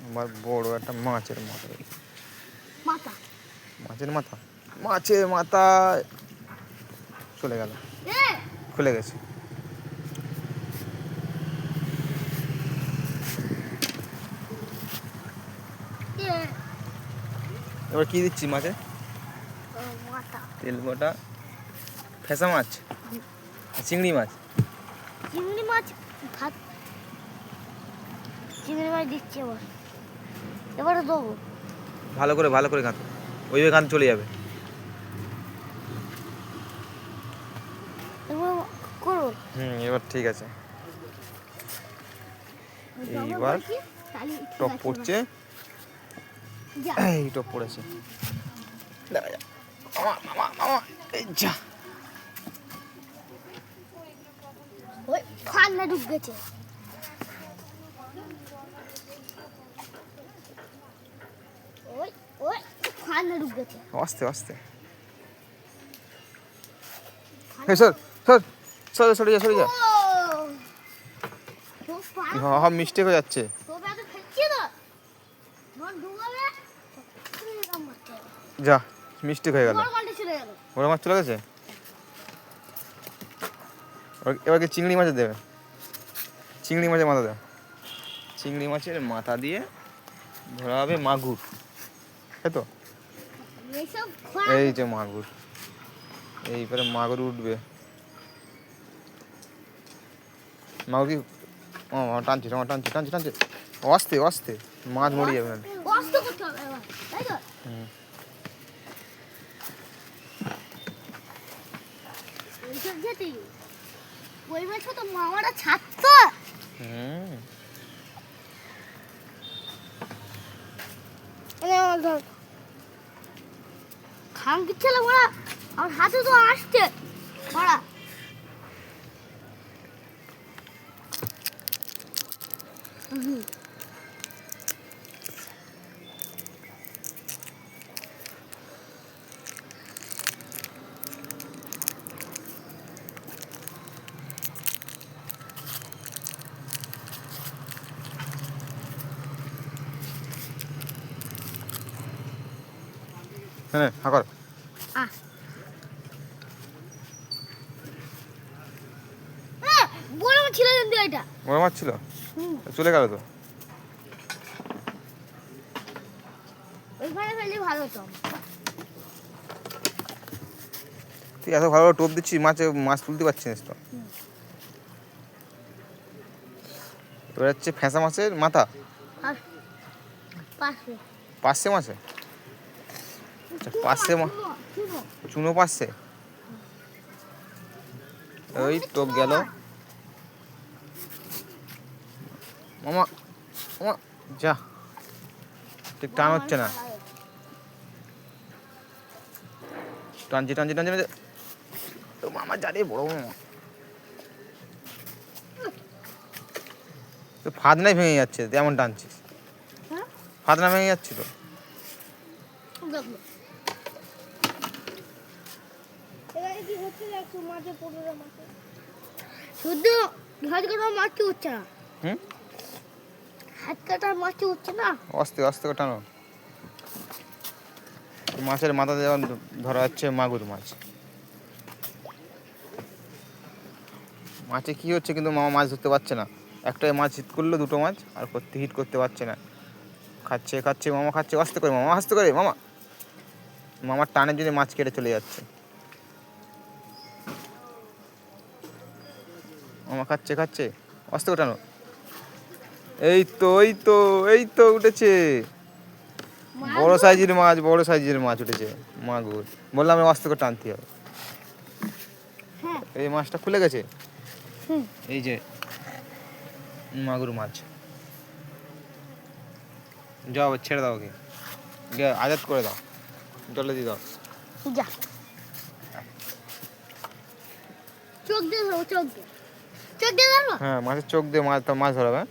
আমার বড় একটা মাছের মাথা। মাথা মাছের মাথা, মাছের মাথায় চলে গেল, খুলে গেছে। এবার কি দিচ্ছি মাছে? তেল গোটা ফেসা মাছ, চিংড়ি মাছ। চিংড়ি মাছ ভাত, চিংড়ি মাছ দিচ্ছি এবারে দেবো। ভালো করে গাঁথো, ওইভাবে গান চলে যাবে। এবার ঠিক আছে। এইবার টপ পড়ছে, এই টপ পড়েছে। খান্না ঢুক গেছে। আস্তে আস্তে সরে যা। হ্যাঁ মিস্টেক হয়ে যাচ্ছে। যা মিস্টেক হয়ে গেল, বড় মাছ চলে গেছে। এবার কি চিংড়ি মাছের দেবে? চিংড়ি মাছের মাথা দেবে। চিংড়ি মাছের মাথা দিয়ে ধরা হবে মাগুর, তাই তো? এই যে মাগুর, এইবারে মাগুর উঠবে। মাগুর কি টানছে আস্তে আস্তে, মাছ মরে যাবে না। খাঙ্কি ছেলে ওরা আমার হাতে তো আসছে ওরা। হ্যাঁ হাকর বড় মাছ ছিল, কিন্তু এটা বড় মাছ ছিল, চলে গেল তো। ওইখানে ফেললে ভালো হতো। তুই এত ভালো টোপ দিচ্ছিস, মাছ তুলতে পারছিস তো। এবার হচ্ছে ফেঁসা মাছের মাথা, পাঁচশে মাছে, পাঁচশে চুনো পাঁচশে। ওই টোপ গেল মামা, মামা যা, ঠিক টান হচ্ছে না। টানছি মামা যা রে, বড় মামা। তো ফাদনাই ভেঙে যাচ্ছে, তেমন টানছিস, ফাদনা ভেঙে যাচ্ছিল। শুধু হাত কাটার মাছটি হচ্ছে না, হাত কাটার মাছটি হচ্ছে না। আস্তে আস্তে করে টানো। মাছের মাথা যেমন ধরা যাচ্ছে মাগুর মাছ। মাছে কি হচ্ছে কিন্তু মামা মাছ ধরতে পারছে না। একটাই মাছ হিট করলো, দুটো মাছ আর হিট করতে পারছে না। খাচ্ছে মামা, খাচ্ছে আস্তে করে মামা, আস্তে করে মামা। মামার টানের জন্য মাছ কেটে চলে যাচ্ছে। মামা খাচ্ছে আস্তে করে টানো। এই তো উঠেছে বড় সাইজের মাছ উঠেছে, মাগুর। বললাম আস্তে করে টানতে হবে। এই মাছটা খুলে গেছে, এই যে মাগুর মাছ। যাও ছেড়ে দাও, ওকে আজাদ করে দাও, জলে দিয়ে দাও। চোখ দিয়ে ধরো, চোখ দিয়ে ধরো। হ্যাঁ মাছের চোখ দিয়ে মাছ ধরাবে।